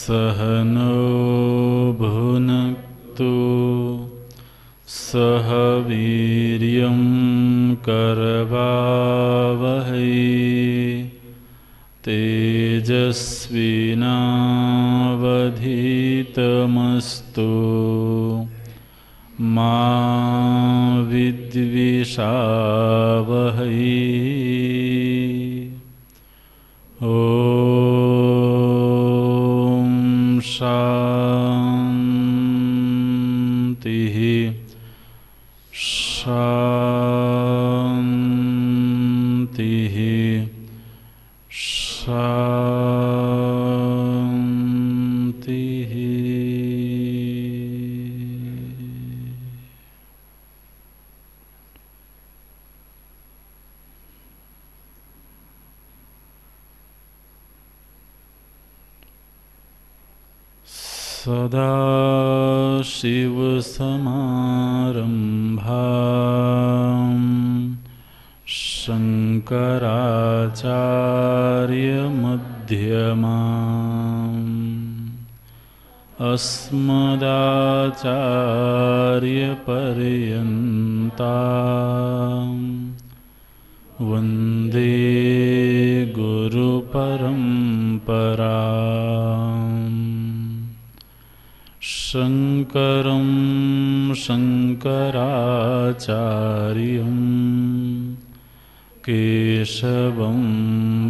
सहनो भुनक्तु सह वीर्यं करवावहै तेजस्विनावधीतमस्तु मा विद्विषावहै। ॐ शान्तिः शान्तिः शान्तिः। सदाशिवसमारम्भां शङ्कराचार्यमध्यमाम् अस्मदाचार्यपर्यन्तां वन्दे गुरुपरम्पराम्। शङ्करं शङ्कराचार्यं केशवं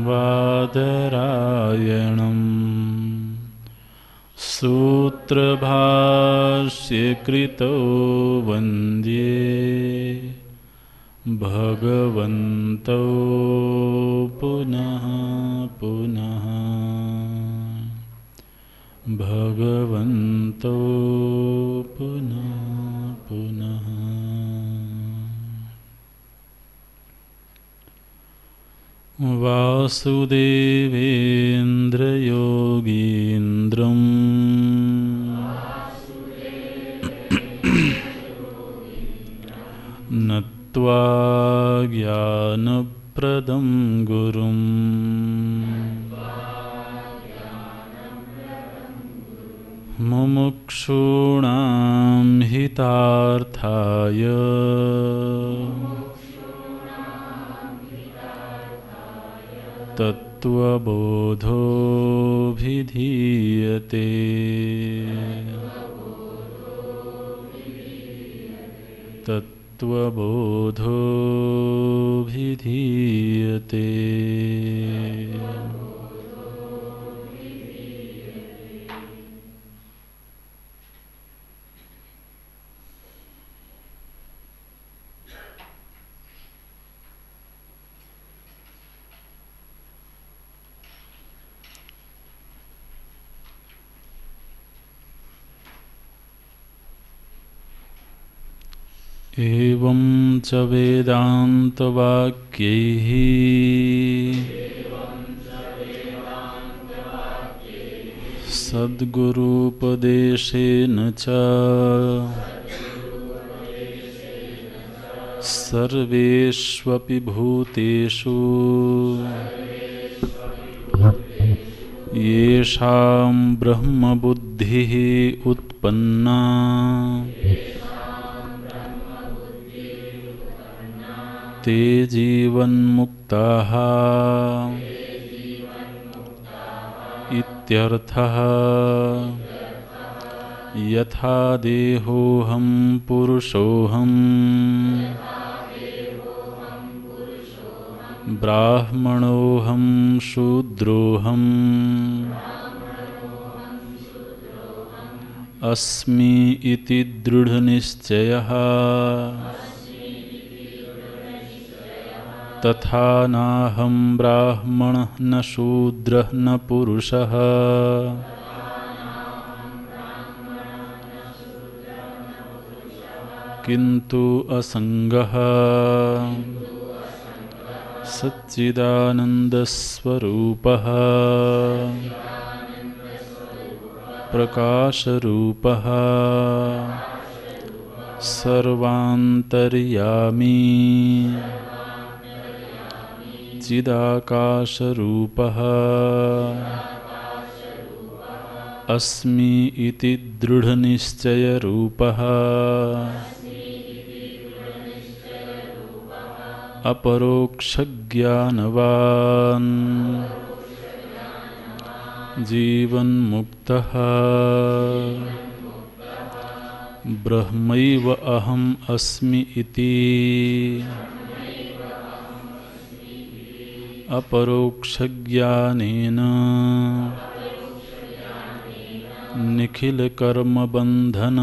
बादरायणं सूत्रभाष्यकृतो वन्द्ये भगवन्तौ पुनः पुनः भगवन्तो पुनः पुनः। वासुदेवेन्द्रयोगीन्द्रं नत्वा ज्ञानप्रदं गुरुम् मुमुक्षूणां हितार्थाय तत्त्वबोधोऽभिधीयते। तत्त्वबोधोऽभिधीयते। एवं च वेदान्तवाक्यैः सद्गुरूपदेशेन च सर्वेष्वपि भूतेषु येषां ब्रह्मबुद्धिः उत्पन्ना ते जीवन्मुक्ताः इत्यर्थः। यथा देहोऽहं पुरुषोऽहं ब्राह्मणोऽहं शूद्रोऽहम् अस्मि इति दृढनिश्चयः तथा नाहं ब्राह्मणः न शूद्रः न पुरुषः किन्तु असङ्गः सच्चिदानन्दस्वरूपः प्रकाशरूपः सर्वान्तर्यामी चिदाकाशरूपः अस्मि इति दृढनिश्चयरूपः अपरोक्षज्ञानवान् जीवन्मुक्तः ब्रह्मैव अहम् अस्मि इति अपरोक्षज्ञानेन निखिलकर्मबन्धन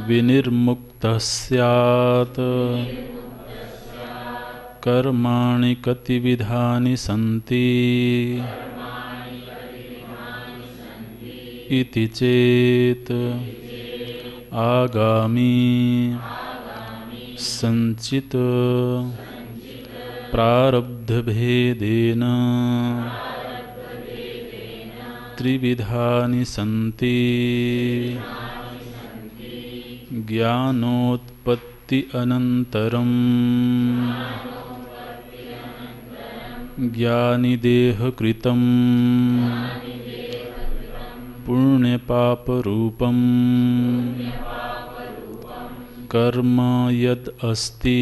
विनिर्मुक्तः स्यात्। कर्माणि कतिविधानि सन्ति इति चेत् आगामी संचित प्रारब्धभेदेन त्रिविधानि सन्ति। ज्ञानोत्पत्ति अनन्तरं ज्ञानिदेहकृतं पुण्यपापरूपं कर्म यद् अस्ति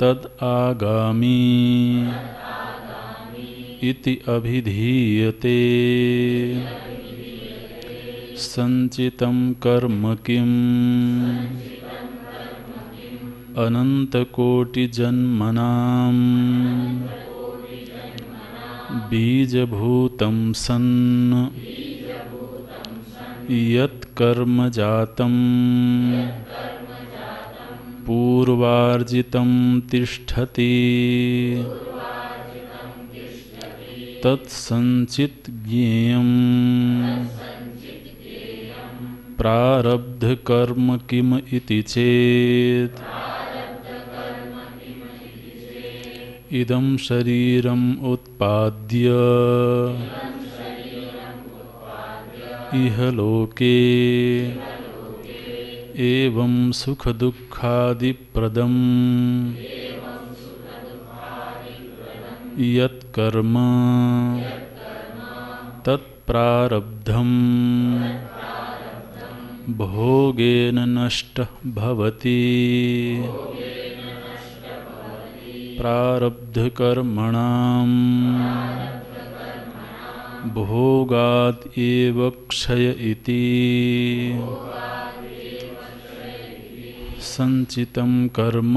तद् आगामी इति अभिधीयते। संचितं कर्म किम् अनन्तकोटिजन्मनां बीजभूतं सन् यत् कर्म जातं पूर्वार्जितं तिष्ठति तत्संचित ज्ञेयम् प्रारब्ध कर्म किम इति चेत् इदं शरीरम् उत्पाद्य इह लोके एवं सुख दुःखादिप्रदं यत् कर्म तत्प्रारब्धं भोगेन नष्टः भवति। प्रारब्धकर्मणां भोगाद् एव क्षय इति। संचितं कर्म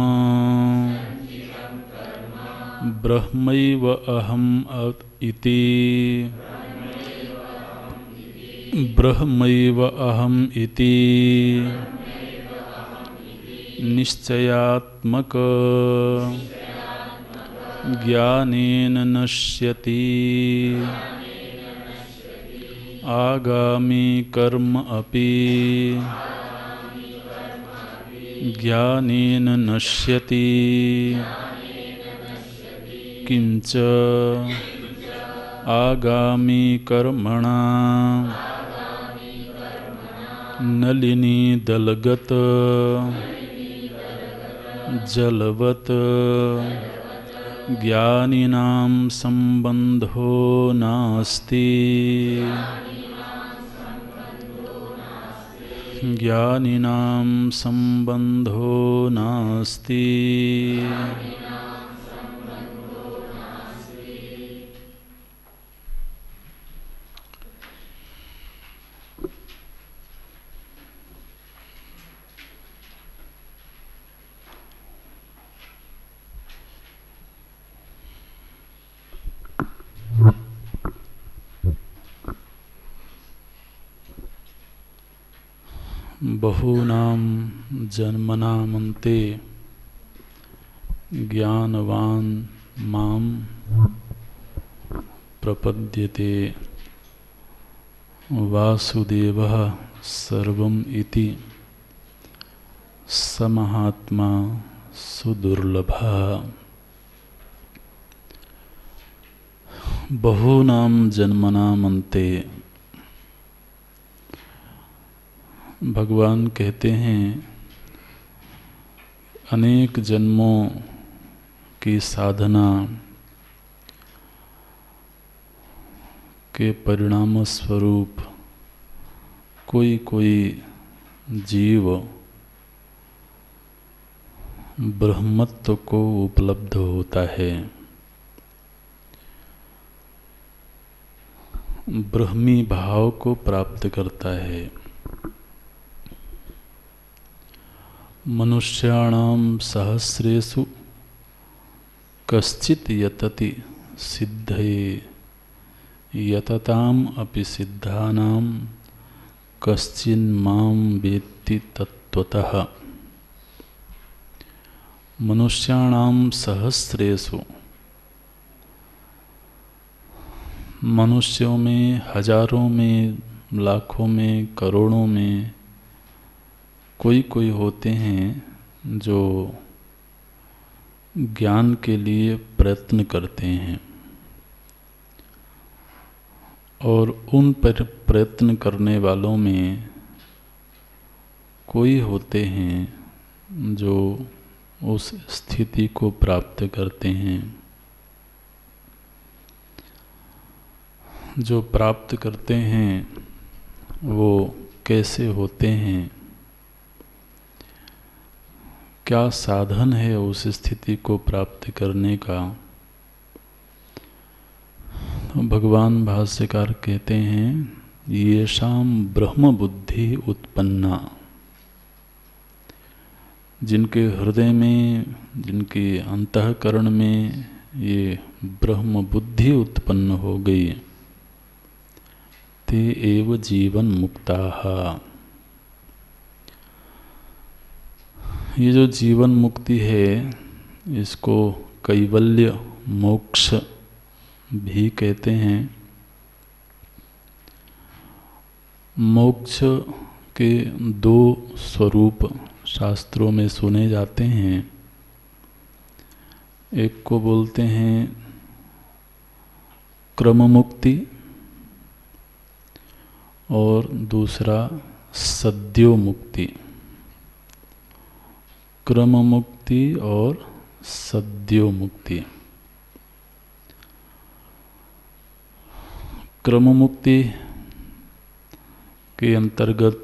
ब्रह्मैव अहम् इति ब्रह्मैव अहम् इति निश्चयात्मक ज्ञानेन नश्यति। आगामी कर्म अपि ज्ञानेन नश्यति। किंच आगामी कर्मणा नलिनी दलगत जलवत ज्ञानिनां संबंधो नास्ति। ज्ञानिनां संबंधो नास्ति। बहूनां जन्मनामन्ते ज्ञानवान् मां प्रपद्यते वासुदेवः सर्वम् इति स महात्मा सुदुर्लभः। बहूनां जन्मनामन्ते भगवान कहते हैं अनेक जन्मों की साधना के परिणाम स्वरूप कोई कोई जीव ब्रह्मत्व को उपलब्ध होता है, ब्रह्मी भाव को प्राप्त करता है। मनुष्याणाम सहस्रेषु कश्चित् यतति सिद्धये यतताम अपि सिद्धानां कश्चिन्मां वेत्ति तत्त्वतः। मनुष्याणाम सहस्रेषु, मनुष्यों में हजारों में, लाखों में, करोड़ों में कोई कोई होते हैं जो ज्ञान के लिए प्रयत्न करते हैं, और उन पर प्रयत्न करने वालों में कोई होते हैं जो उस स्थिति को प्राप्त करते हैं। जो प्राप्त करते हैं वो कैसे होते हैं, क्या साधन है उस स्थिति को प्राप्त करने का। तो भगवान भाष्यकार कहते हैं, येषाम ब्रह्म बुद्धि उत्पन्ना, जिनके हृदय में, जिनके अंतःकरण में ये ब्रह्म बुद्धि उत्पन्न हो गई, ते एव जीवन मुक्ताः। ये जो जीवन मुक्ति है, इसको कैवल्य मोक्ष भी कहते हैं। मोक्ष के दो स्वरूप शास्त्रों में सुने जाते हैं। एक को बोलते हैं क्रम मुक्ति और दूसरा सद्यो मुक्ति। क्रम मुक्ति और सद्यो मुक्ति। क्रम मुक्ति के अंतर्गत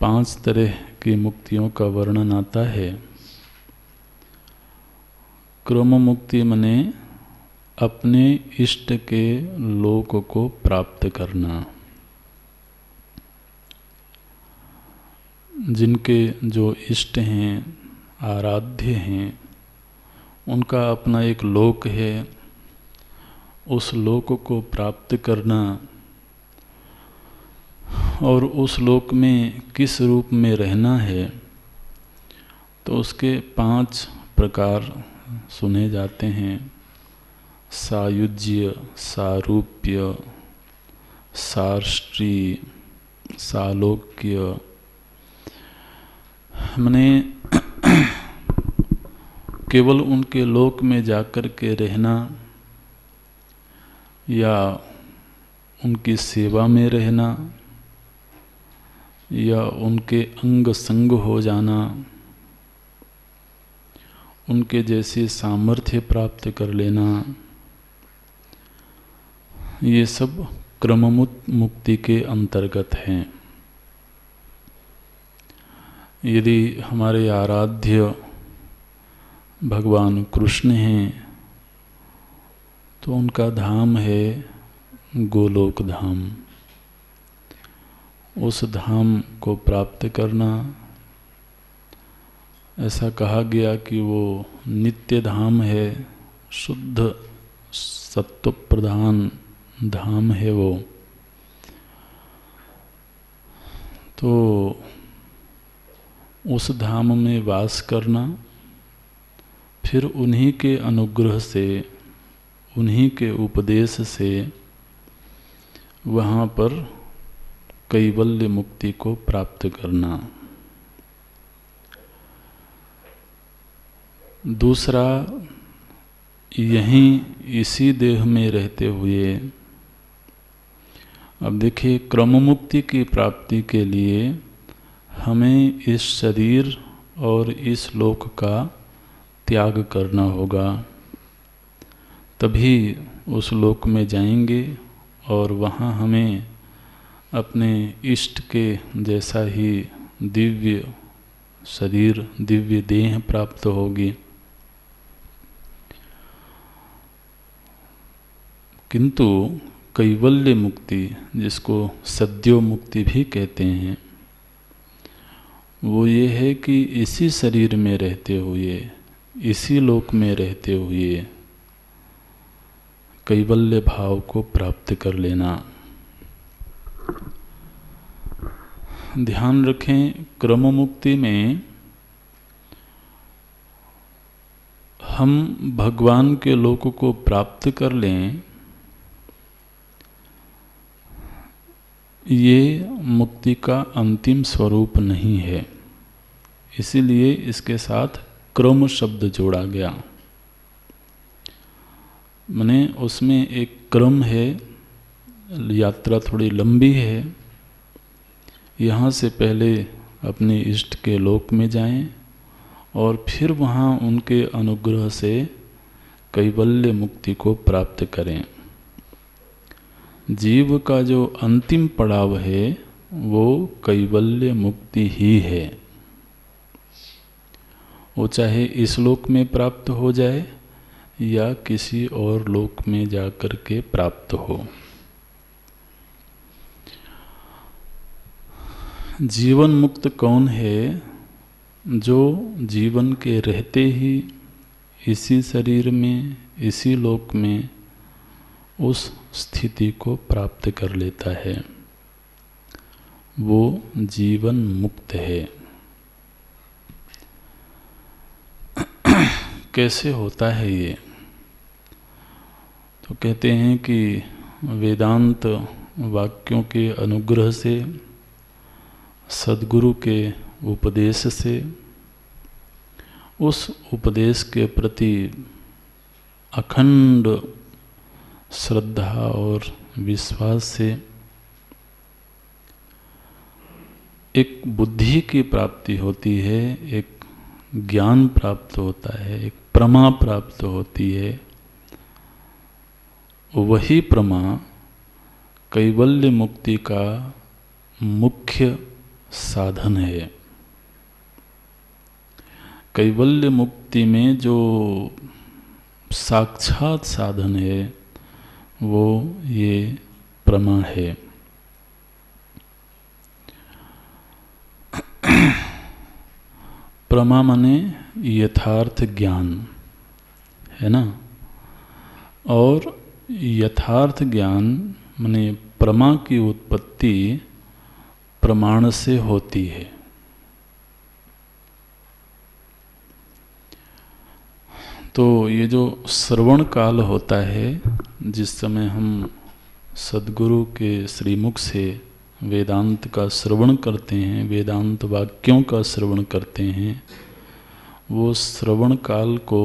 5 तरह की मुक्तियों का वर्णन आता है। क्रम मुक्ति माने अपने इष्ट के लोक को प्राप्त करना। जिनके जो इष्ट हैं, आराध्य हैं, उनका अपना एक लोक है, उस लोक को प्राप्त करना, और उस लोक में किस रूप में रहना है, तो उसके 5 प्रकार सुने जाते हैं। सायुज्य, सारूप्य, सार्ष्टी, सालोक्य। माने केवल उनके लोक में जाकर के रहना या उनकी सेवा में रहना या उनके अंग संग हो जाना, उनके जैसी सामर्थ्य प्राप्त कर लेना, ये सब क्रम मुक्ति के अंतर्गत हैं। यदि हमारे आराध्य भगवान कृष्ण हैं तो उनका धाम है गोलोक धाम। उस धाम को प्राप्त करना, ऐसा कहा गया कि वो नित्य धाम है, शुद्ध सत्व प्रधान धाम है वो। तो उस धाम में वास करना, फिर उन्हीं के अनुग्रह से, उन्हीं के उपदेश से वहाँ पर कैवल्य मुक्ति को प्राप्त करना। दूसरा, यहीं इसी देह में रहते हुए, अब देखिए, क्रम मुक्ति की प्राप्ति के लिए हमें इस शरीर और इस लोक का त्याग करना होगा, तभी उस लोक में जाएंगे और वहाँ हमें अपने इष्ट के जैसा ही दिव्य शरीर, दिव्य देह प्राप्त होगी। किंतु कैवल्य मुक्ति, जिसको सद्यो मुक्ति भी कहते हैं, वो ये है कि इसी शरीर में रहते हुए, इसी लोक में रहते हुए कैवल्य भाव को प्राप्त कर लेना। ध्यान रखें, क्रम मुक्ति में हम भगवान के लोक को प्राप्त कर लें, ये मुक्ति का अंतिम स्वरूप नहीं है। इसीलिए इसके साथ क्रम शब्द जोड़ा गया। माने उसमें एक क्रम है, यात्रा थोड़ी लंबी है। यहाँ से पहले अपने इष्ट के लोक में जाएं और फिर वहाँ उनके अनुग्रह से कैवल्य मुक्ति को प्राप्त करें। जीव का जो अंतिम पड़ाव है वो कैवल्य मुक्ति ही है। वो चाहे इस लोक में प्राप्त हो जाए या किसी और लोक में जाकर के प्राप्त हो। जीवन मुक्त कौन है? जो जीवन के रहते ही इसी शरीर में, इसी लोक में उस स्थिति को प्राप्त कर लेता है, वो जीवन मुक्त है। कैसे होता है ये? तो कहते हैं कि वेदांत वाक्यों के अनुग्रह से, सद्गुरु के उपदेश से, उस उपदेश के प्रति अखंड श्रद्धा और विश्वास से एक बुद्धि की प्राप्ति होती है, एक ज्ञान प्राप्त होता है, एक प्रमा प्राप्त होती है। वही प्रमा कैवल्य मुक्ति का मुख्य साधन है। कैवल्य मुक्ति में जो साक्षात साधन है वो ये प्रमा है। प्रमा माने यथार्थ ज्ञान है ना, और यथार्थ ज्ञान माने प्रमा की उत्पत्ति प्रमाण से होती है। तो ये जो श्रवण काल होता है, जिस समय हम सद्गुरु के श्रीमुख से वेदांत का श्रवण करते हैं, वेदांत वाक्यों का श्रवण करते हैं, वो श्रवण काल को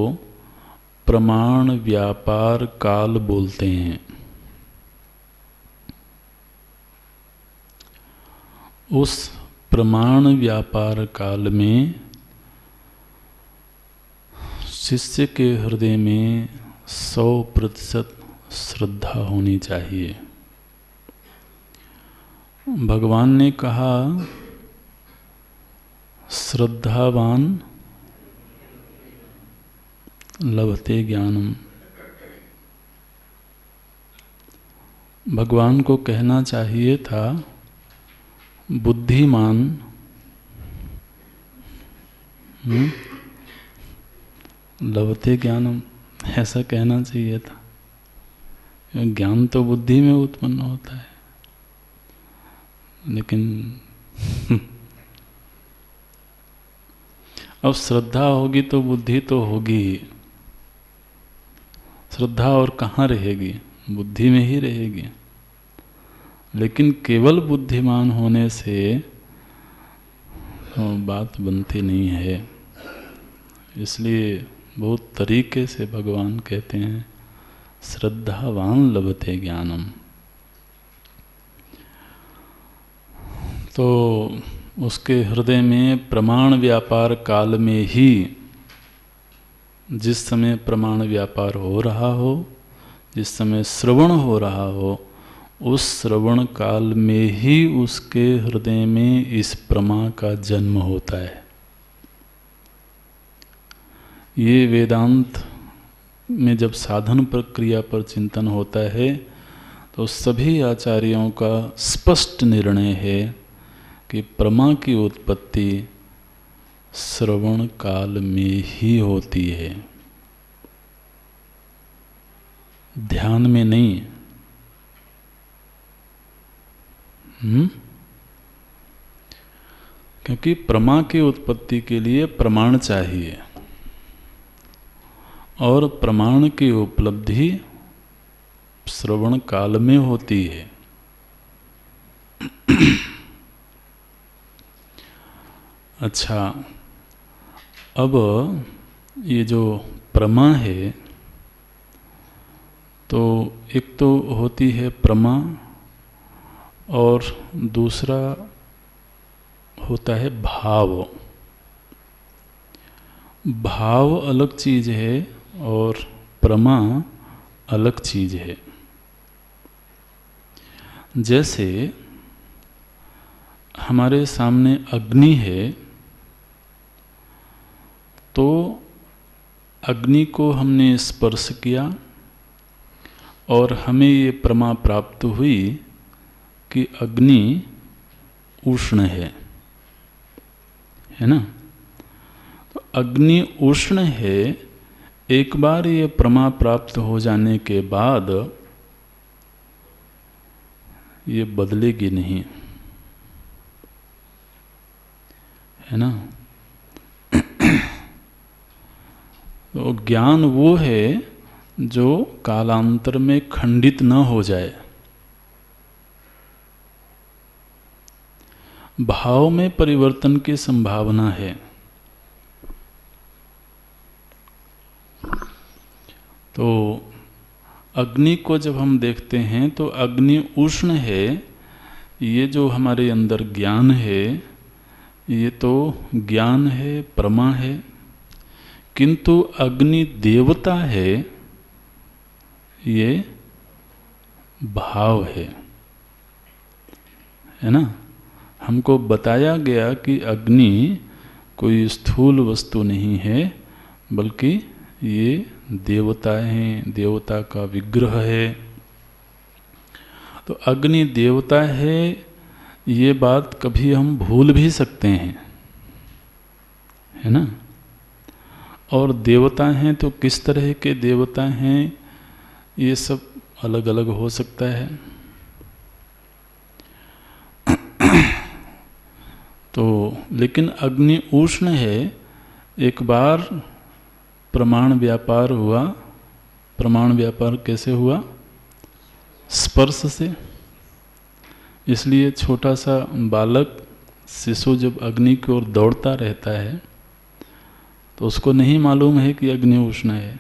प्रमाण व्यापार काल बोलते हैं। उस प्रमाण व्यापार काल में शिष्य के हृदय में 100% श्रद्धा होनी चाहिए। भगवान ने कहा, श्रद्धावान लभते ज्ञानम। भगवान को कहना चाहिए था बुद्धिमान लभते ज्ञानम, ऐसा कहना चाहिए था। ज्ञान तो बुद्धि में उत्पन्न होता है, लेकिन अब श्रद्धा होगी तो बुद्धि तो होगी ही। श्रद्धा और कहाँ रहेगी? बुद्धि में ही रहेगी। लेकिन केवल बुद्धिमान होने से तो बात बनती नहीं है। इसलिए बहुत तरीके से भगवान कहते हैं श्रद्धावान लभते ज्ञानम। तो उसके हृदय में प्रमाण व्यापार काल में ही, जिस समय प्रमाण व्यापार हो रहा हो, जिस समय श्रवण हो रहा हो, उस श्रवण काल में ही उसके हृदय में इस प्रमा का जन्म होता है। ये वेदांत में जब साधन प्रक्रिया पर चिंतन होता है तो सभी आचार्यों का स्पष्ट निर्णय है कि प्रमा की उत्पत्ति श्रवण काल में ही होती है, ध्यान में नहीं। क्योंकि प्रमा की उत्पत्ति के लिए प्रमाण चाहिए और प्रमाण की उपलब्धि श्रवण काल में होती है। अच्छा, अब ये जो प्रमा है, तो एक तो होती है प्रमा और दूसरा होता है भाव। भाव अलग चीज है और प्रमा अलग चीज है। जैसे हमारे सामने अग्नि है, तो अग्नि को हमने स्पर्श किया और हमें ये प्रमा प्राप्त हुई कि अग्नि उष्ण है ना? तो अग्नि उष्ण है, एक बार ये प्रमा प्राप्त हो जाने के बाद ये बदलेगी नहीं, है ना? तो ज्ञान वो है जो कालांतर में खंडित न हो जाए। भाव में परिवर्तन की संभावना है। तो अग्नि को जब हम देखते हैं तो अग्नि उष्ण है, ये जो हमारे अंदर ज्ञान है, ये तो ज्ञान है, प्रमा है। किंतु अग्नि देवता है, ये भाव है ना? हमको बताया गया कि अग्नि कोई स्थूल वस्तु नहीं है, बल्कि ये देवता हैं, देवता का विग्रह है। तो अग्नि देवता है, ये बात कभी हम भूल भी सकते हैं, है ना? और देवता हैं तो किस तरह के देवता हैं, ये सब अलग अलग हो सकता है। तो लेकिन अग्नि उष्ण है, एक बार प्रमाण व्यापार हुआ। प्रमाण व्यापार कैसे हुआ? स्पर्श से। इसलिए छोटा सा बालक, शिशु जब अग्नि की ओर दौड़ता रहता है तो उसको नहीं मालूम है कि अग्नि उष्ण है,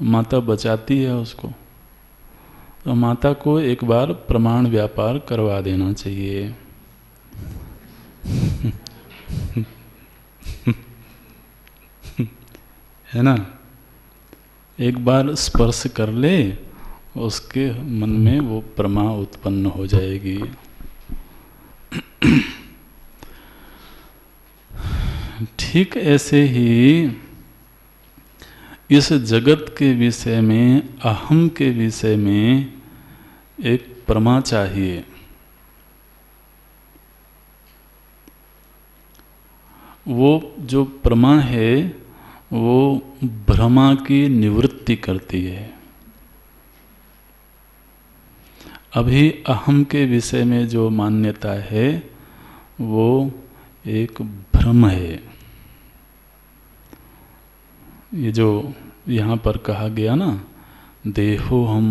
माता बचाती है उसको। तो माता को एक बार प्रमाण व्यापार करवा देना चाहिए। है ना? एक बार स्पर्श कर ले, उसके मन में वो प्रमा उत्पन्न हो जाएगी। ठीक ऐसे ही इस जगत के विषय में, अहम के विषय में एक प्रमा चाहिए। वो जो प्रमा है वो भ्रमा की निवृत्ति करती है। अभी अहम के विषय में जो मान्यता है वो एक भ्रम है। ये जो यहाँ पर कहा गया ना, देहो हम,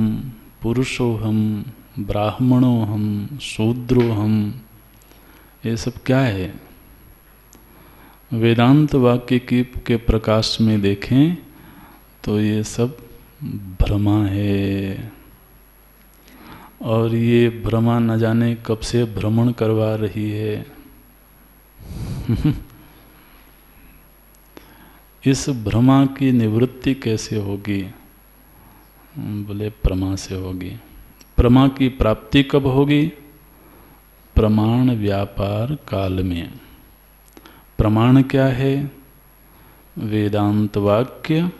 पुरुषो हम, ब्राह्मणो हम, शूद्रो हम, ये सब क्या है? वेदांत वाक्य के प्रकाश में देखें तो ये सब भ्रमा है। और ये भ्रमा न जाने कब से भ्रमण करवा रही है। इस भ्रमा की निवृत्ति कैसे होगी? बोले प्रमा से होगी। प्रमा की प्राप्ति कब होगी? प्रमाण व्यापार काल में। प्रमाण क्या है? वेदांत वाक्य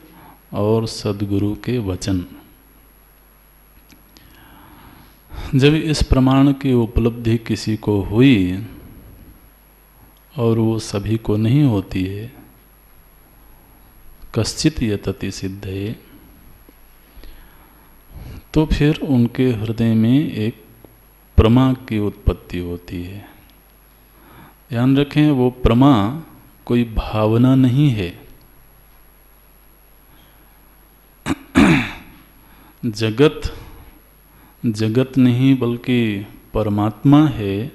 और सद्गुरु के वचन। जब इस प्रमाण की उपलब्धि किसी को हुई, और वो सभी को नहीं होती है, कश्चित यतति सिद्धये, तो फिर उनके हृदय में एक प्रमा की उत्पत्ति होती है। ध्यान रखें, वो प्रमा कोई भावना नहीं है। जगत नहीं बल्कि परमात्मा है।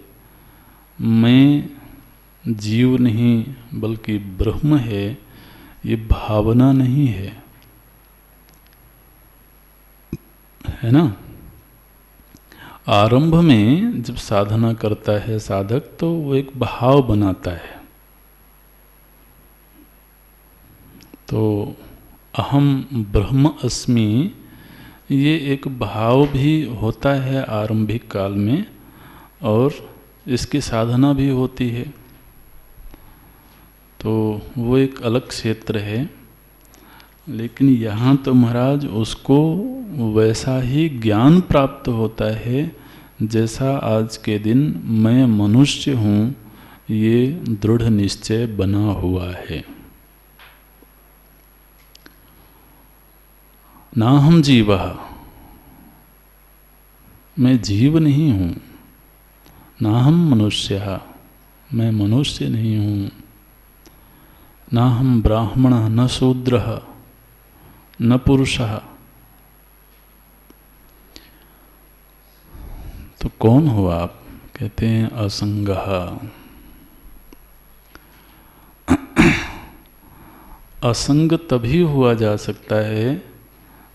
मैं जीव नहीं बल्कि ब्रह्म है, ये भावना नहीं है, है ना। आरंभ में जब साधना करता है साधक, तो वो एक भाव बनाता है। तो अहम ब्रह्म अस्मि, ये एक भाव भी होता है आरंभिक काल में, और इसकी साधना भी होती है। तो वो एक अलग क्षेत्र है। लेकिन यहाँ तो महाराज उसको वैसा ही ज्ञान प्राप्त होता है जैसा आज के दिन मैं मनुष्य हूँ, ये दृढ़ निश्चय बना हुआ है। ना हम जीवः, मैं जीव नहीं हूँ। ना हम मनुष्यः, मैं मनुष्य नहीं हूँ। ना हम ब्राह्मणः न शूद्रः न पुरुषः। तो कौन हो आप? कहते हैं असंगः। असंग तभी हुआ जा सकता है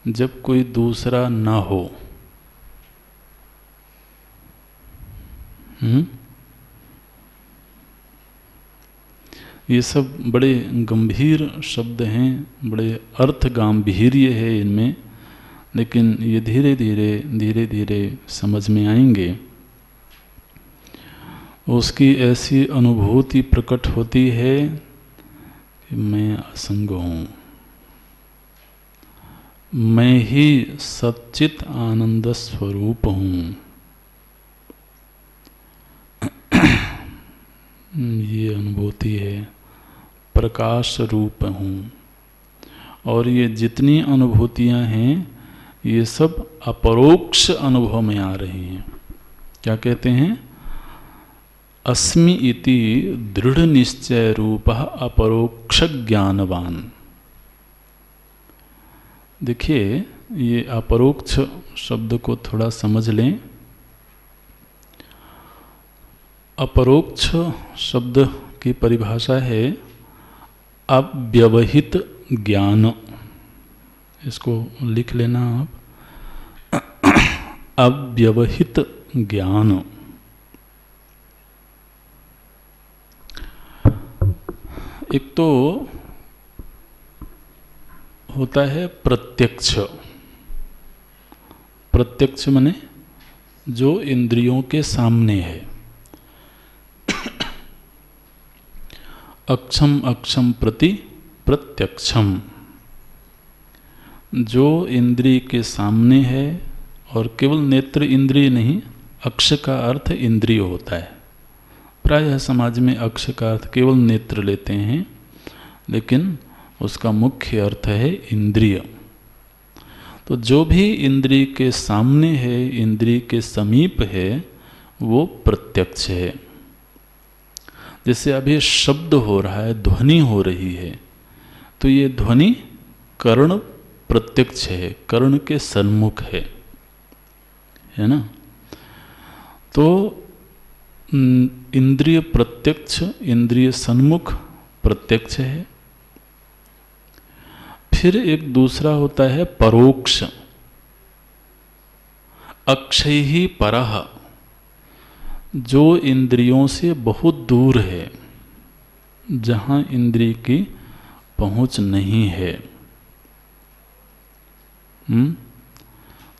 जब कोई दूसरा ना हो। ये सब बड़े गंभीर शब्द हैं, बड़े अर्थ गांभीर्य है इनमें, लेकिन ये धीरे धीरे समझ में आएंगे। उसकी ऐसी अनुभूति प्रकट होती है कि मैं असंग हूँ, मैं ही सच्चित आनंद स्वरूप हूँ। ये अनुभूति है, प्रकाश रूप हूँ। और ये जितनी अनुभूतियाँ हैं, ये सब अपरोक्ष अनुभव में आ रही हैं। क्या कहते हैं? अस्मि इति दृढ़ निश्चय रूपः अपरोक्ष ज्ञानवान। देखिए, ये अपरोक्ष शब्द को थोड़ा समझ लें। अपरोक्ष शब्द की परिभाषा है अव्यवहित ज्ञान। इसको लिख लेना आप। अव्यवहित ज्ञान। एक तो होता है प्रत्यक्ष। प्रत्यक्ष माने जो इंद्रियों के सामने है। अक्षम अक्षम प्रति प्रत्यक्षम, जो इंद्रिय के सामने है। और केवल नेत्र इंद्रिय नहीं, अक्ष का अर्थ इंद्रिय होता है। प्रायः समाज में अक्ष का अर्थ केवल नेत्र लेते हैं, लेकिन उसका मुख्य अर्थ है इंद्रिय। तो जो भी इंद्रिय के सामने है, इंद्रिय के समीप है, वो प्रत्यक्ष है। जैसे अभी शब्द हो रहा है, ध्वनि हो रही है, तो ये ध्वनि कर्ण प्रत्यक्ष है, कर्ण के सन्मुख है ना। तो इंद्रिय प्रत्यक्ष, इंद्रिय सन्मुख प्रत्यक्ष है। फिर एक दूसरा होता है परोक्ष। अक्षयहि परः, जो इंद्रियों से बहुत दूर है, जहाँ इंद्रिय की पहुँच नहीं है।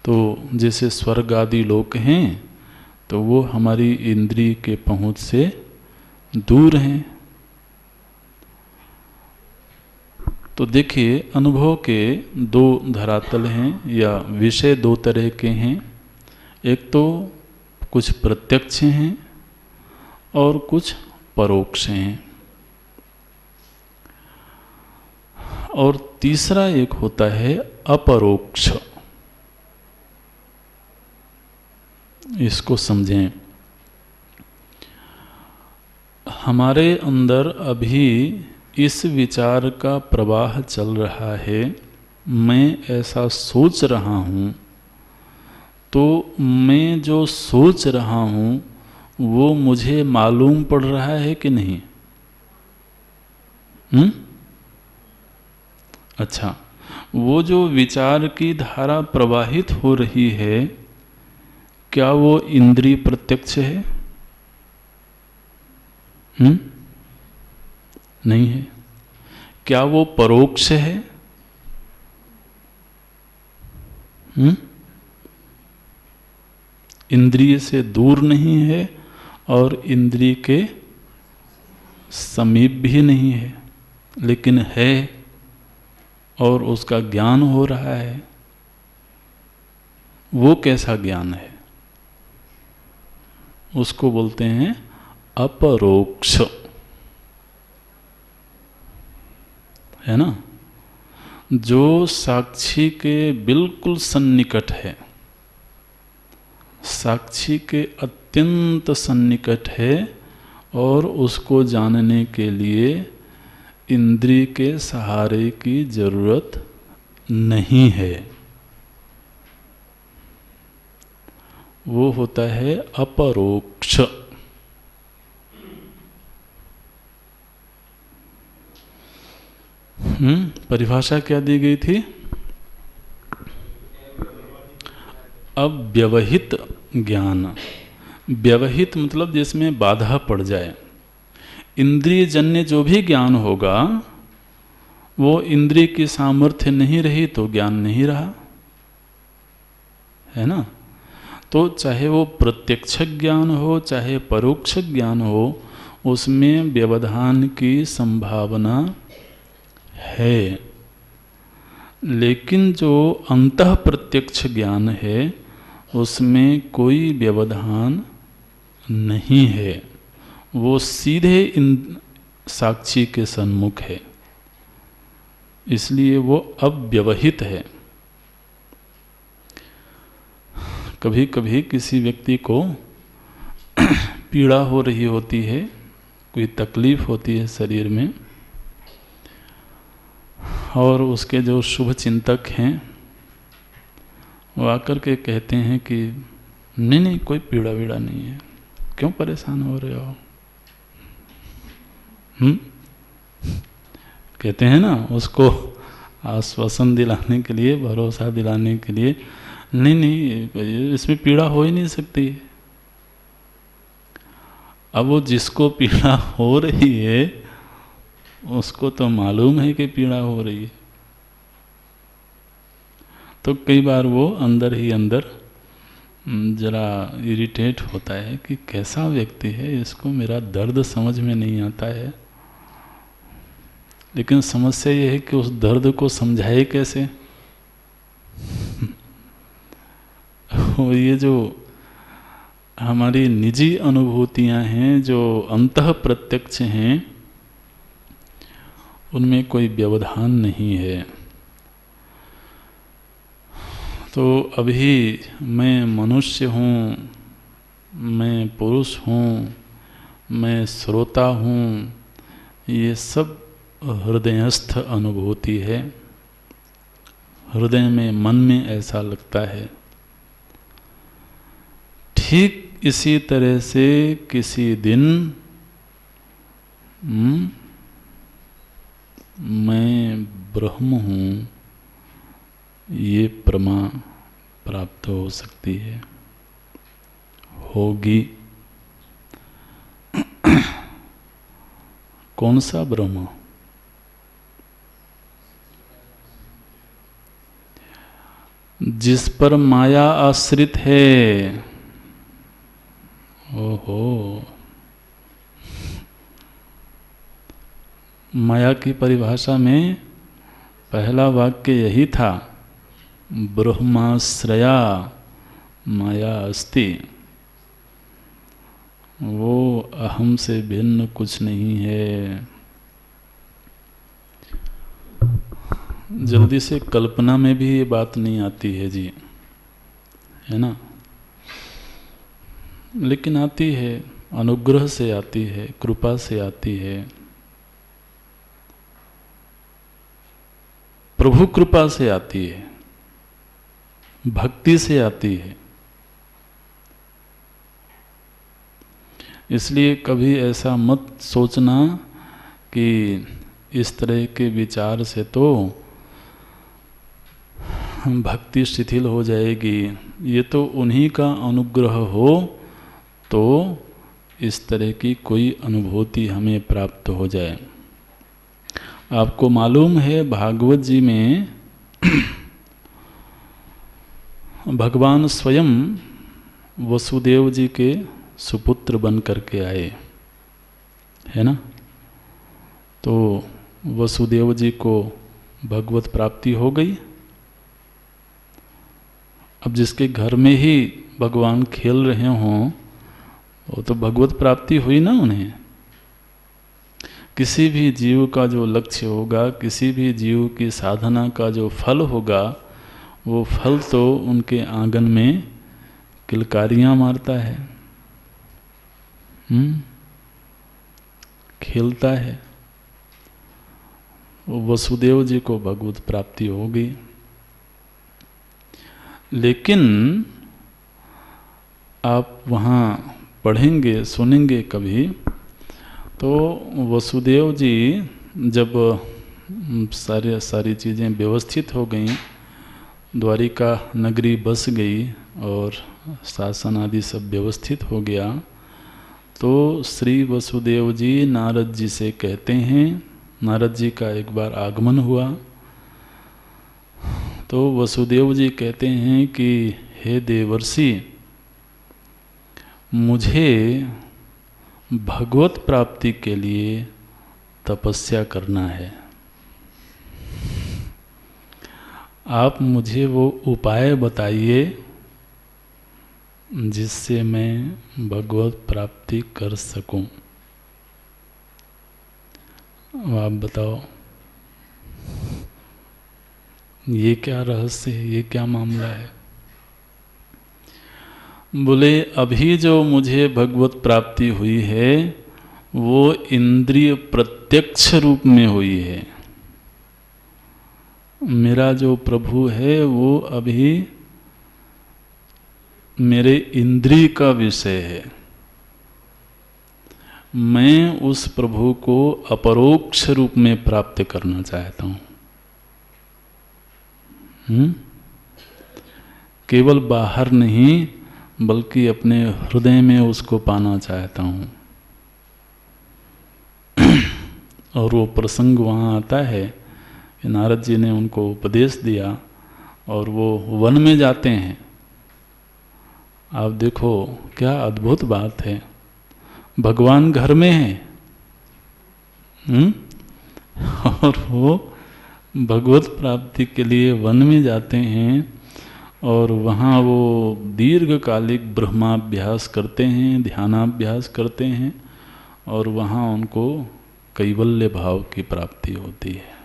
तो जैसे स्वर्ग आदि लोक हैं तो वो हमारी इंद्रिय के पहुंच से दूर हैं। तो देखिए, अनुभव के दो धरातल हैं या विषय दो तरह के हैं। एक तो कुछ प्रत्यक्ष हैं और कुछ परोक्ष हैं, और तीसरा एक होता है अपरोक्ष। इसको समझें। हमारे अंदर अभी इस विचार का प्रवाह चल रहा है, मैं ऐसा सोच रहा हूँ, तो मैं जो सोच रहा हूँ वो मुझे मालूम पड़ रहा है कि नहीं? अच्छा, वो जो विचार की धारा प्रवाहित हो रही है, क्या वो इंद्रिय प्रत्यक्ष है? नहीं है। क्या वो परोक्ष है? इंद्रिय से दूर नहीं है और इंद्रिय के समीप भी नहीं है, लेकिन है और उसका ज्ञान हो रहा है। वो कैसा ज्ञान है? उसको बोलते हैं अपरोक्ष, है ना? जो साक्षी के बिल्कुल सन्निकट है, साक्षी के अत्यंत सन्निकट है, और उसको जानने के लिए इंद्रिय के सहारे की जरूरत नहीं है। वो होता है अपरोक्ष। परिभाषा क्या दी गई थी? अव्यवहित ज्ञान। व्यवहित मतलब जिसमें बाधा पड़ जाए। इंद्रिय जन्य जो भी ज्ञान होगा, वो इंद्रिय की सामर्थ्य नहीं रही तो ज्ञान नहीं रहा, है ना? तो चाहे वो प्रत्यक्ष ज्ञान हो चाहे परोक्ष ज्ञान हो, उसमें व्यवधान की संभावना है। लेकिन जो अंतः प्रत्यक्ष ज्ञान है उसमें कोई व्यवधान नहीं है, वो सीधे इन साक्षी के सन्मुख है, इसलिए वो अव्यवहित है। कभी कभी किसी व्यक्ति को पीड़ा हो रही होती है, कोई तकलीफ होती है शरीर में, और उसके जो शुभ चिंतक हैं वो आकर के कहते हैं कि नहीं नहीं कोई पीड़ा वीड़ा नहीं है, क्यों परेशान हो रहे हो? कहते हैं ना, उसको आश्वासन दिलाने के लिए, भरोसा दिलाने के लिए, नहीं नहीं इसमें पीड़ा हो ही नहीं सकती। अब वो जिसको पीड़ा हो रही है उसको तो मालूम है कि पीड़ा हो रही है, तो कई बार वो अंदर ही अंदर जरा इरिटेट होता है कि कैसा व्यक्ति है, इसको मेरा दर्द समझ में नहीं आता है। लेकिन समस्या ये है कि उस दर्द को समझाए कैसे? ये जो हमारी निजी अनुभूतियां हैं, जो अंतः प्रत्यक्ष हैं, उनमें कोई व्यवधान नहीं है। तो अभी मैं मनुष्य हूँ, मैं पुरुष हूँ, मैं श्रोता हूँ, ये सब हृदयस्थ अनुभूति है। हृदय में, मन में ऐसा लगता है। ठीक इसी तरह से किसी दिन मैं ब्रह्म हूँ, ये प्रमा प्राप्त हो सकती है, होगी। कौन सा ब्रह्म? जिस पर माया आश्रित है, ओहो, माया की परिभाषा में पहला वाक्य यही था, ब्रह्माश्रया माया अस्ति। वो अहम से भिन्न कुछ नहीं है। जल्दी से कल्पना में भी ये बात नहीं आती है जी, है ना, लेकिन आती है, अनुग्रह से आती है, कृपा से आती है, प्रभु कृपा से आती है, भक्ति से आती है। इसलिए कभी ऐसा मत सोचना कि इस तरह के विचार से तो भक्ति शिथिल हो जाएगी। ये तो उन्हीं का अनुग्रह हो तो इस तरह की कोई अनुभूति हमें प्राप्त हो जाए। आपको मालूम है भागवत जी में भगवान स्वयं वसुदेव जी के सुपुत्र बन करके आए, है ना। तो वसुदेव जी को भगवत प्राप्ति हो गई। अब जिसके घर में ही भगवान खेल रहे हों वो तो भगवत प्राप्ति हुई ना उन्हें। किसी भी जीव का जो लक्ष्य होगा, किसी भी जीव की साधना का जो फल होगा, वो फल तो उनके आंगन में किलकारियां मारता है, खेलता है। वसुदेव जी को भगवत प्राप्ति हो गई। लेकिन आप वहाँ पढ़ेंगे, सुनेंगे कभी, तो वसुदेव जी जब सारी चीज़ें व्यवस्थित हो गईं, द्वारिका नगरी बस गई और शासन आदि सब व्यवस्थित हो गया, तो श्री वसुदेव जी नारद जी से कहते हैं, नारद जी का एक बार आगमन हुआ तो वसुदेव जी कहते हैं कि हे देवर्षि, मुझे भगवत प्राप्ति के लिए तपस्या करना है। आप मुझे वो उपाय बताइए जिससे मैं भगवत प्राप्ति कर सकूं। आप बताओ, ये क्या रहस्य है, ये क्या मामला है? बोले अभी जो मुझे भगवत प्राप्ति हुई है वो इंद्रिय प्रत्यक्ष रूप में हुई है। मेरा जो प्रभु है वो अभी मेरे इंद्रिय का विषय है। मैं उस प्रभु को अपरोक्ष रूप में प्राप्त करना चाहता हूँ। केवल बाहर नहीं बल्कि अपने हृदय में उसको पाना चाहता हूँ। और वो प्रसंग वहाँ आता है कि नारद जी ने उनको उपदेश दिया और वो वन में जाते हैं। आप देखो क्या अद्भुत बात है, भगवान घर में है और वो भगवत प्राप्ति के लिए वन में जाते हैं और वहाँ वो दीर्घकालिक ब्रह्माभ्यास करते हैं, ध्यानाभ्यास करते हैं और वहाँ उनको कैवल्य भाव की प्राप्ति होती है।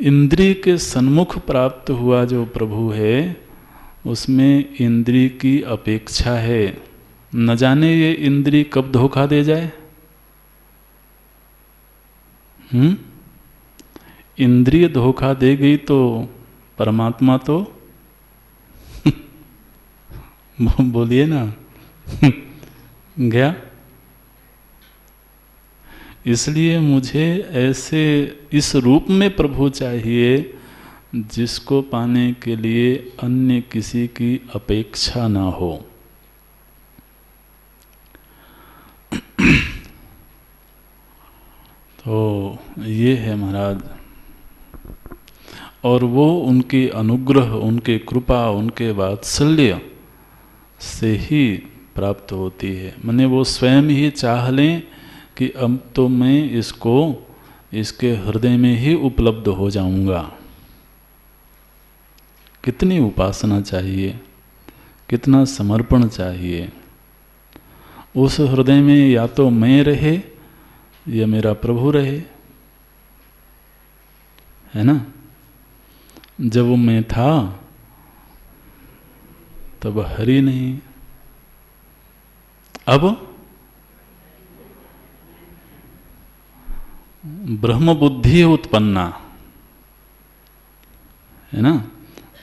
इंद्रिय के सन्मुख प्राप्त हुआ जो प्रभु है उसमें इंद्रिय की अपेक्षा है। न जाने ये इंद्रिय कब धोखा दे जाए। इंद्रिय धोखा दे गई तो परमात्मा तो बोलिए ना गया। इसलिए मुझे ऐसे इस रूप में प्रभु चाहिए जिसको पाने के लिए अन्य किसी की अपेक्षा ना हो। तो ये है महाराज। और वो उनके अनुग्रह, उनके कृपा, उनके वात्सल्य से ही प्राप्त होती है। माने वो स्वयं ही चाह लें कि अब तो मैं इसको इसके हृदय में ही उपलब्ध हो जाऊंगा। कितनी उपासना चाहिए, कितना समर्पण चाहिए। उस हृदय में या तो मैं रहे या मेरा प्रभु रहे, है ना। जब मैं था तब हरि नहीं, अब ब्रह्म बुद्धि उत्पन्ना, है ना।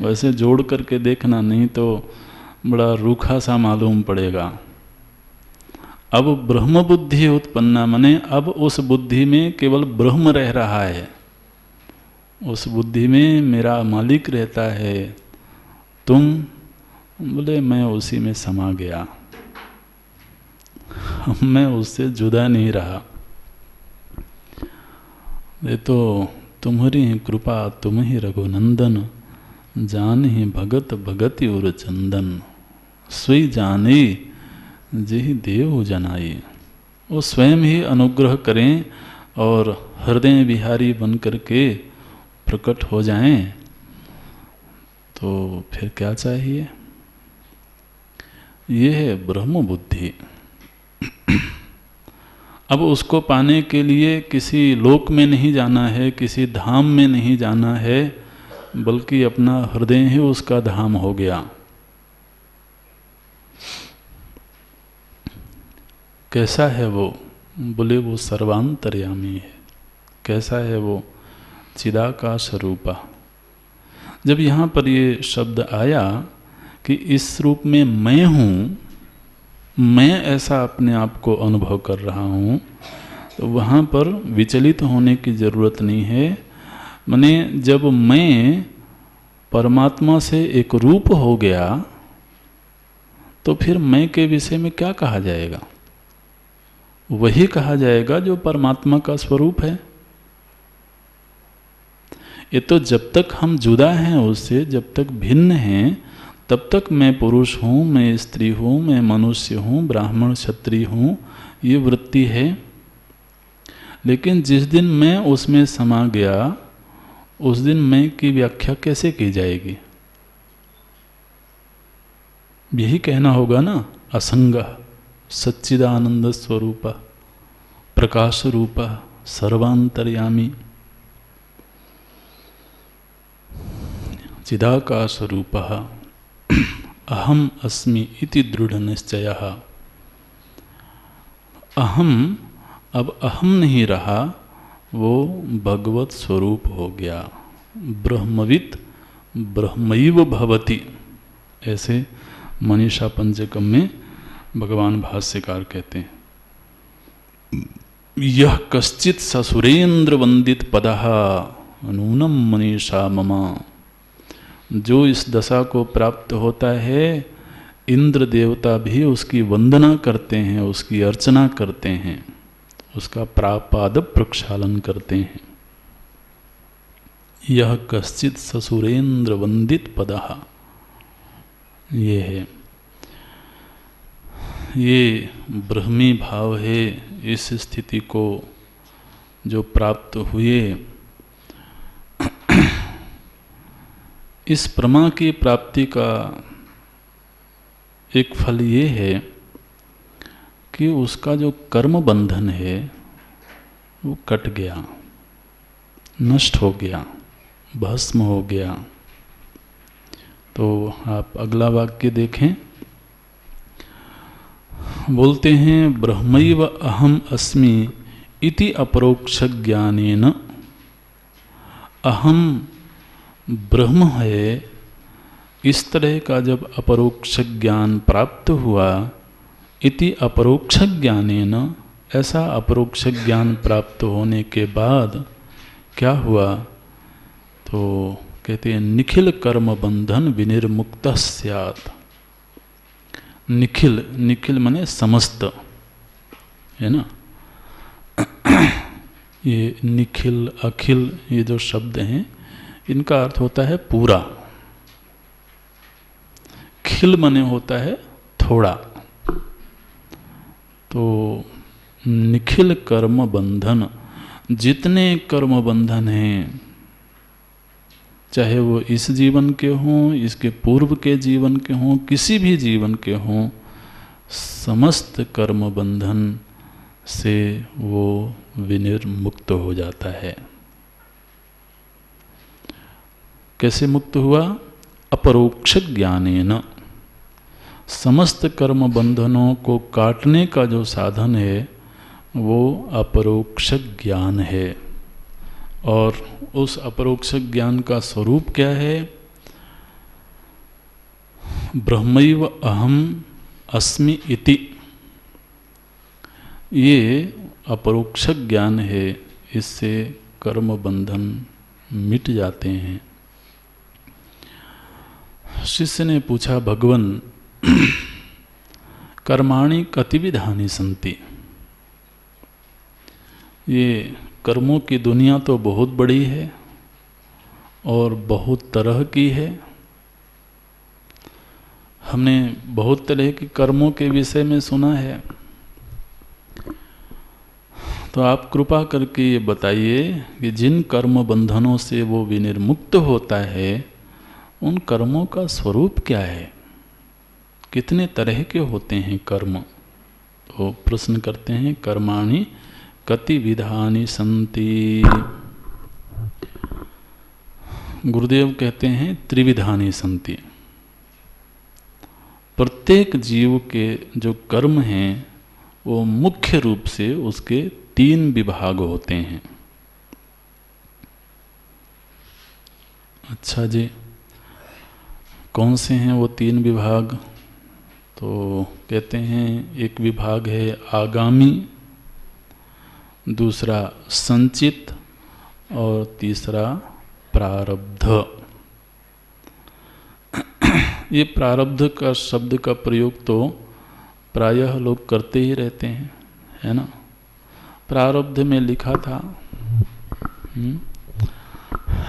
वैसे जोड़ करके देखना, नहीं तो बड़ा रूखा सा मालूम पड़ेगा। अब ब्रह्म बुद्धि उत्पन्ना माने अब उस बुद्धि में केवल ब्रह्म रह रहा है, उस बुद्धि में मेरा मालिक रहता है। तुम बोले मैं उसी में समा गया, मैं उससे जुदा नहीं रहा। ये तो तुम्हारी कृपा, तुम ही रघुनंदन, जान ही भगत भगति और चंदन, सोई जाने जेहि देव जनाई। वो स्वयं ही अनुग्रह करें और हृदय विहारी बन करके प्रकट हो जाएं, तो फिर क्या चाहिए। ये है ब्रह्म बुद्धि। अब उसको पाने के लिए किसी लोक में नहीं जाना है, किसी धाम में नहीं जाना है, बल्कि अपना हृदय ही उसका धाम हो गया। कैसा है वो? बोले वो सर्वांतर्यामी है। कैसा है वो? चिदाकाश रूपा। जब यहाँ पर ये शब्द आया कि इस रूप में मैं हूँ, मैं ऐसा अपने आप को अनुभव कर रहा हूँ, तो वहाँ पर विचलित होने की ज़रूरत नहीं है। माने जब मैं परमात्मा से एक रूप हो गया, तो फिर मैं के विषय में क्या कहा जाएगा? वही कहा जाएगा जो परमात्मा का स्वरूप है। ये तो जब तक हम जुदा हैं उससे, जब तक भिन्न हैं, तब तक मैं पुरुष हूँ, मैं स्त्री हूँ, मैं मनुष्य हूँ, ब्राह्मण क्षत्रिय हूँ, ये वृत्ति है। लेकिन जिस दिन मैं उसमें समा गया, उस दिन मैं की व्याख्या कैसे की जाएगी? यही कहना होगा ना, असंग सच्चिदानंद स्वरूप प्रकाश रूप सर्वांतर्यामी चिदाकाश रूप अहम अस्मि इति दृढ़ निश्चयः। अहम अब अहम नहीं रहा, वो भगवत स्वरूप हो गया। ब्रह्मवित् ब्रह्मैव भवति, ऐसे मनीषा पंचकम में भगवान भाष्यकार कहते हैं। यह कश्चित ससुरेन्द्र वंदित पदः नूनम मनीषा ममा। जो इस दशा को प्राप्त होता है, इंद्र देवता भी उसकी वंदना करते हैं, उसकी अर्चना करते हैं, उसका प्रापाद प्रक्षालन करते हैं। यह कश्चित ससुरेन्द्र वंदित पदः, ये है, ये ब्रह्मी भाव है। इस स्थिति को जो प्राप्त हुए, इस प्रमा की प्राप्ति का एक फल ये है कि उसका जो कर्म बंधन है वो कट गया, नष्ट हो गया, भस्म हो गया। तो आप अगला वाक्य देखें। बोलते हैं ब्रह्मैव अहम अस्मि इति अपरोक्ष ज्ञानेन। अहम ब्रह्म है, इस तरह का जब अपरोक्ष ज्ञान प्राप्त हुआ, इति अपरोक्ष ज्ञानेन, ऐसा अपरोक्ष ज्ञान प्राप्त होने के बाद क्या हुआ? तो कहते हैं निखिल कर्म बंधन विनिर्मुक्त स्यात्। निखिल, निखिल माने समस्त, है ना। ये निखिल, अखिल, ये जो शब्द हैं इनका अर्थ होता है पूरा। खिल मने होता है थोड़ा। तो निखिल कर्म बंधन, जितने कर्म बंधन हैं, चाहे वो इस जीवन के हों, इसके पूर्व के जीवन के हों, किसी भी जीवन के हों, समस्त कर्म बंधन से वो विनिर्मुक्त हो जाता है। कैसे मुक्त हुआ? अपरोक्ष ज्ञानेन। समस्त कर्म बंधनों को काटने का जो साधन है वो अपरोक्ष ज्ञान है। और उस अपरोक्ष ज्ञान का स्वरूप क्या है? ब्रह्मैव अहम अस्मि इति। ये अपरोक्ष ज्ञान है, इससे कर्म बंधन मिट जाते हैं। शिष्य ने पूछा, भगवन कर्माणि कतिविधानि सन्ति। ये कर्मों की दुनिया तो बहुत बड़ी है और बहुत तरह की है। हमने बहुत तरह के कर्मों के विषय में सुना है। तो आप कृपा करके ये बताइए कि जिन कर्म बंधनों से वो विनिर्मुक्त होता है, उन कर्मों का स्वरूप क्या है? कितने तरह के होते हैं कर्म? तो प्रश्न करते हैं, कर्माणि कति विधानि सन्ति। गुरुदेव कहते हैं त्रिविधानि सन्ति। प्रत्येक जीव के जो कर्म हैं वो मुख्य रूप से उसके 3 विभाग होते हैं। अच्छा जी, कौन से हैं वो 3 विभाग? तो कहते हैं एक विभाग है आगामी, दूसरा संचित और तीसरा प्रारब्ध। ये प्रारब्ध का शब्द का प्रयोग तो प्रायः लोग करते ही रहते हैं, है ना। प्रारब्ध में लिखा था।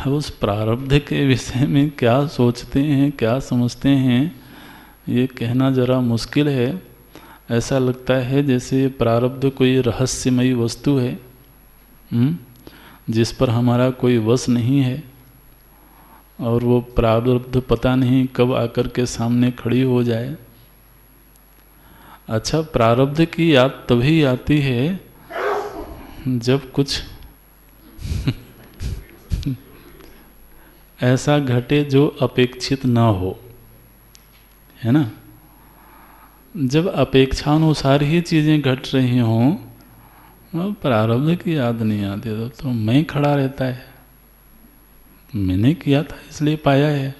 उस प्रारब्ध के विषय में क्या सोचते हैं, क्या समझते हैं, ये कहना जरा मुश्किल है। ऐसा लगता है जैसे प्रारब्ध कोई रहस्यमयी वस्तु है, जिस पर हमारा कोई वश नहीं है, और वो प्रारब्ध पता नहीं कब आकर के सामने खड़ी हो जाए। अच्छा, प्रारब्ध की याद तभी आती है जब कुछ ऐसा घटे जो अपेक्षित ना हो, है ना। जब अपेक्षानुसार ही चीज़ें घट रही हों, प्रारब्ध की याद नहीं आती। तो मैं खड़ा रहता है, मैंने किया था इसलिए पाया है।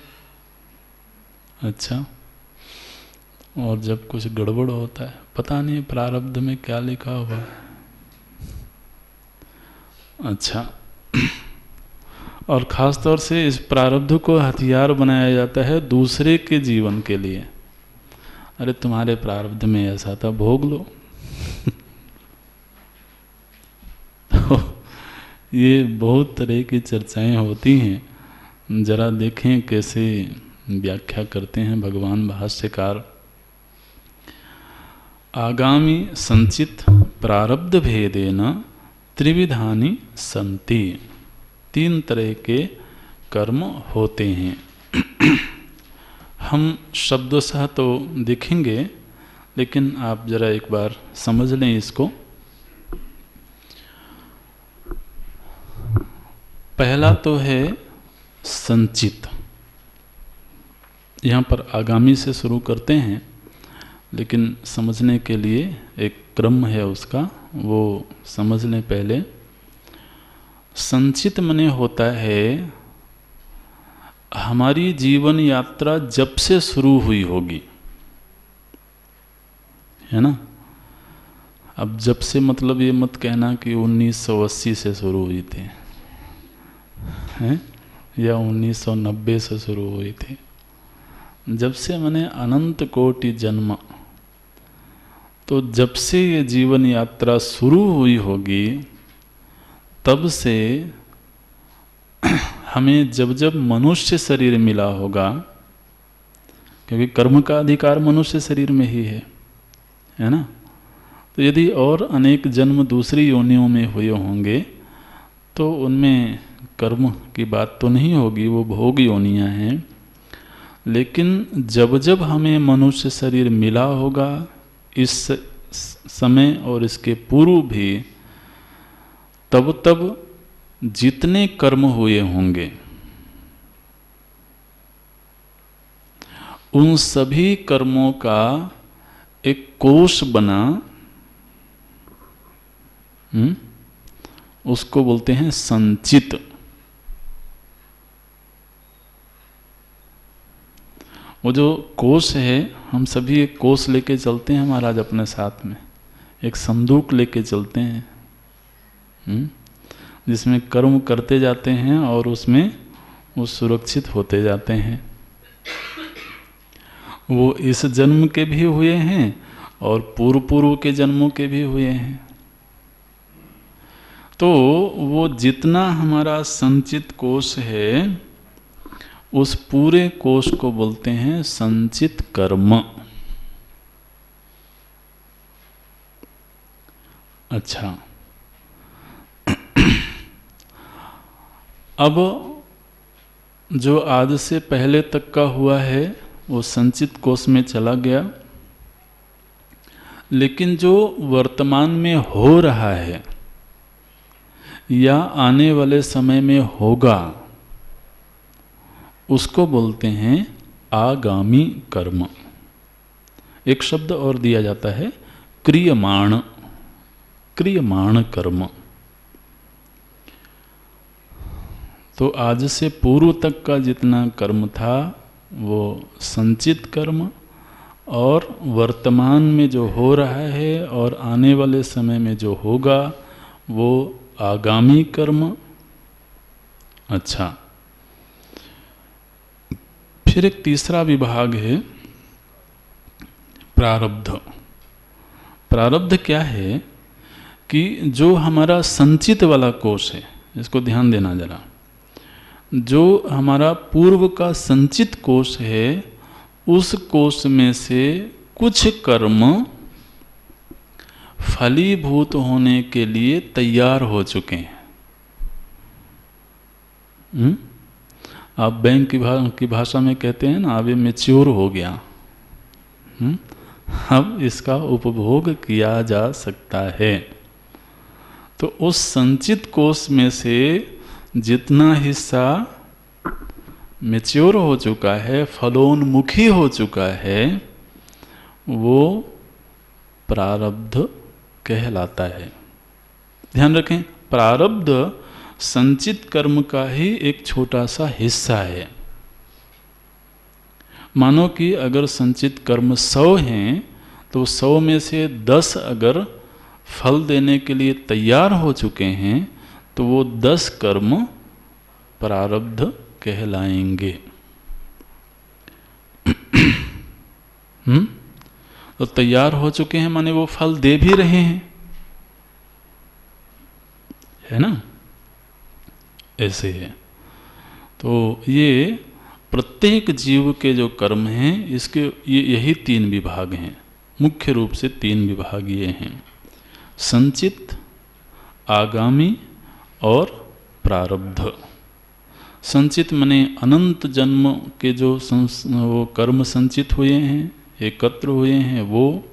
अच्छा, और जब कुछ गड़बड़ होता है, पता नहीं प्रारब्ध में क्या लिखा हुआ है। अच्छा, और ख़ास तौर से इस प्रारब्ध को हथियार बनाया जाता है दूसरे के जीवन के लिए। अरे तुम्हारे प्रारब्ध में ऐसा था, भोग लो। तो ये बहुत तरह की चर्चाएं होती हैं। जरा देखें कैसे व्याख्या करते हैं भगवान भाष्यकार। आगामी संचित प्रारब्ध भेदेन त्रिविधानि सन्ति। 3 तरह के कर्म होते हैं। हम शब्दशः तो देखेंगे, लेकिन आप जरा एक बार समझ लें इसको। पहला तो है संचित। यहाँ पर आगामी से शुरू करते हैं, लेकिन समझने के लिए एक क्रम है उसका, वो समझ लें पहले। संचित मने होता है हमारी जीवन यात्रा जब से शुरू हुई होगी, है ना। अब जब से मतलब ये मत कहना कि 1980 से शुरू हुई थी, हैं, या 1990 से शुरू हुई थी। जब से मैंने अनंत कोटि जन्म, तो जब से ये जीवन यात्रा शुरू हुई होगी, तब से हमें जब जब मनुष्य शरीर मिला होगा, क्योंकि कर्म का अधिकार मनुष्य शरीर में ही है ना, तो यदि और अनेक जन्म दूसरी योनियों में हुए होंगे तो उनमें कर्म की बात तो नहीं होगी, वो भोग योनियां हैं। लेकिन जब जब हमें मनुष्य शरीर मिला होगा, इस समय और इसके पूर्व भी, तब तब जितने कर्म हुए होंगे उन सभी कर्मों का एक कोश बना, उसको बोलते हैं संचित। वो जो कोश है, हम सभी एक कोश लेके चलते हैं महाराज अपने साथ में, एक संदूक लेके चलते हैं, जिसमें कर्म करते जाते हैं और उसमें वो सुरक्षित होते जाते हैं। वो इस जन्म के भी हुए हैं और पूर्व पूर्व के जन्मों के भी हुए हैं। तो वो जितना हमारा संचित कोश है, उस पूरे कोश को बोलते हैं संचित कर्म। अच्छा, अब जो आज से पहले तक का हुआ है वो संचित कोश में चला गया, लेकिन जो वर्तमान में हो रहा है या आने वाले समय में होगा, उसको बोलते हैं आगामी कर्म। एक शब्द और दिया जाता है क्रियमाण, क्रियमाण कर्म। तो आज से पूर्व तक का जितना कर्म था वो संचित कर्म, और वर्तमान में जो हो रहा है और आने वाले समय में जो होगा वो आगामी कर्म। अच्छा, फिर एक तीसरा विभाग है प्रारब्ध। प्रारब्ध क्या है कि जो हमारा संचित वाला कोश है, इसको ध्यान देना जरा, जो हमारा पूर्व का संचित कोश है, उस कोश में से कुछ कर्म फलीभूत होने के लिए तैयार हो चुके हैं। आप बैंक की भाषा में कहते हैं ना, अब ये मैच्योर हो गया, अब इसका उपभोग किया जा सकता है। तो उस संचित कोश में से जितना हिस्सा मैच्योर हो चुका है, फलोन्मुखी हो चुका है, वो प्रारब्ध कहलाता है। ध्यान रखें, प्रारब्ध संचित कर्म का ही एक छोटा सा हिस्सा है। मानो कि अगर संचित कर्म 100 हैं तो 100 में से 10 अगर फल देने के लिए तैयार हो चुके हैं तो वो 10 कर्म प्रारब्ध कहलाएंगे। तो तैयार हो चुके हैं माने वो फल दे भी रहे हैं, है ना, ऐसे है। तो ये प्रत्येक जीव के जो कर्म हैं, इसके ये यही 3 विभाग हैं, मुख्य रूप से 3 विभाग ये हैं, संचित, आगामी और प्रारब्ध। संचित माने अनंत जन्म के जो वो कर्म संचित हुए हैं, एकत्र हुए हैं, वो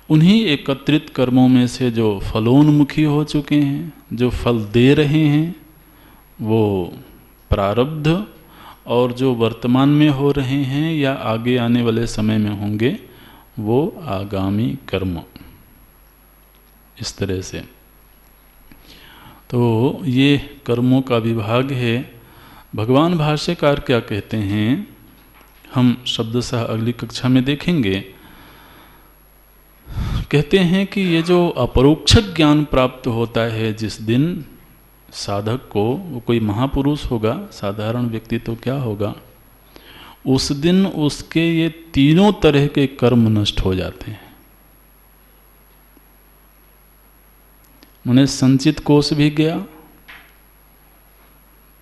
उन्हीं एकत्रित कर्मों में से जो फलोन्मुखी हो चुके हैं, जो फल दे रहे हैं, वो प्रारब्ध, और जो वर्तमान में हो रहे हैं या आगे आने वाले समय में होंगे वो आगामी कर्म। इस तरह से तो ये कर्मों का विभाग है। भगवान भाष्यकार क्या कहते हैं, हम शब्दशः अगली कक्षा में देखेंगे। कहते हैं कि ये जो अपरोक्ष ज्ञान प्राप्त होता है जिस दिन साधक को, वो कोई महापुरुष होगा, साधारण व्यक्ति तो क्या होगा, उस दिन उसके ये तीनों तरह के कर्म नष्ट हो जाते हैं। माने संचित कोष भी गया,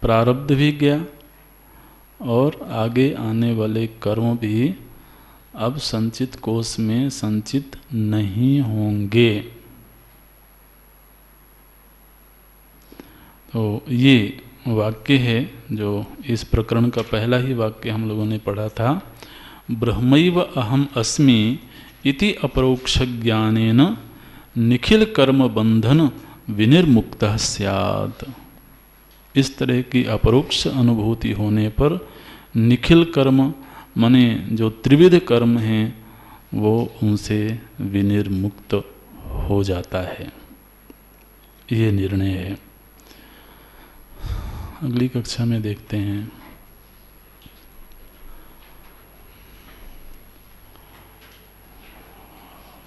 प्रारब्ध भी गया, और आगे आने वाले कर्म भी अब संचित कोष में संचित नहीं होंगे। तो ये वाक्य है जो इस प्रकरण का पहला ही वाक्य हम लोगों ने पढ़ा था। ब्रह्मैव अहम अस्मि इति अपरोक्ष ज्ञानेन निखिल कर्म बंधन विनिर्मुक्तः स्यात्। इस तरह की अपरोक्ष अनुभूति होने पर निखिल कर्म माने जो त्रिविध कर्म हैं वो उनसे विनिर्मुक्त हो जाता है। ये निर्णय है। अगली कक्षा में देखते हैं।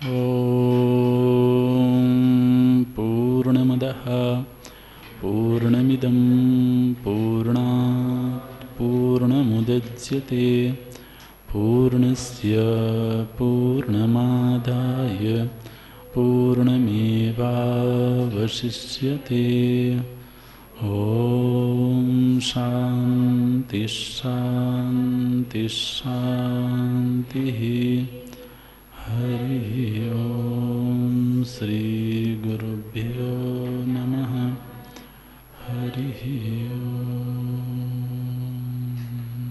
ओम पूर्णमदः पूर्णमिदं पूर्णात् पूर्णमुदच्यते पूर्णस्य पूर्णमादाय पूर्णमेवावशिष्यते। ओम शांति शांति शांति। हरि